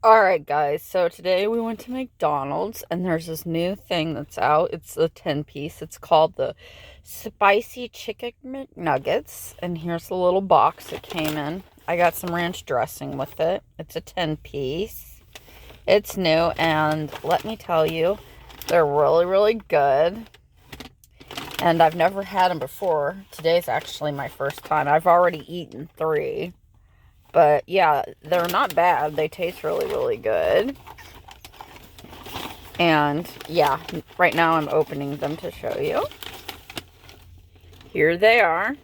Alright guys, so today we went to McDonald's and there's this new thing that's out. It's a 10-piece. It's called the Spicy Chicken McNuggets. And here's the little box it came in. I got some ranch dressing with it. It's a 10-piece. It's new and let me tell you, they're really, really good. And I've never had them before. Today's actually my first time. I've already eaten 3. But yeah, they're not bad. They taste really, really good. And yeah, right now I'm opening them to show you. Here they are.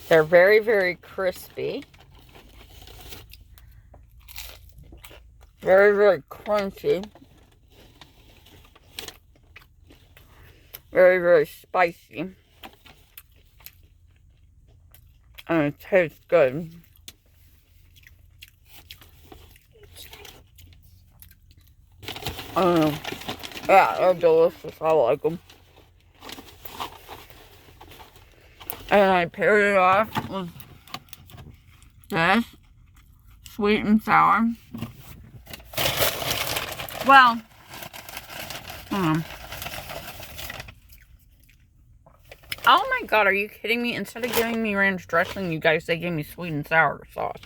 They're very, very crispy. Very, very crunchy. Very, very spicy. And it tastes good. Yeah, they're delicious. I like them. And I paired it off with this, sweet and sour. Well, oh my god, are you kidding me? Instead of giving me ranch dressing, you guys, they gave me sweet and sour sauce.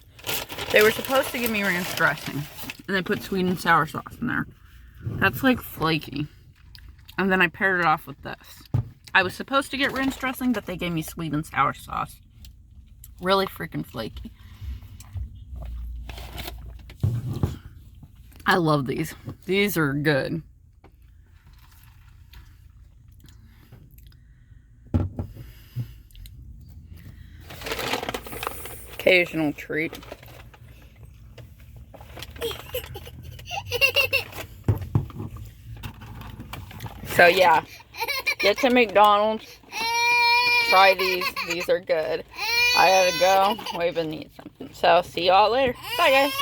They were supposed to give me ranch dressing, and they put sweet and sour sauce in there. That's like flaky. And then I paired it off with this. I was supposed to get ranch dressing, but they gave me sweet and sour sauce. Really freaking flaky. I love these. These are good. Occasional treat. So yeah, get to McDonald's, try these. These are good. I gotta go. We've been eating something. So see y'all later. Bye guys.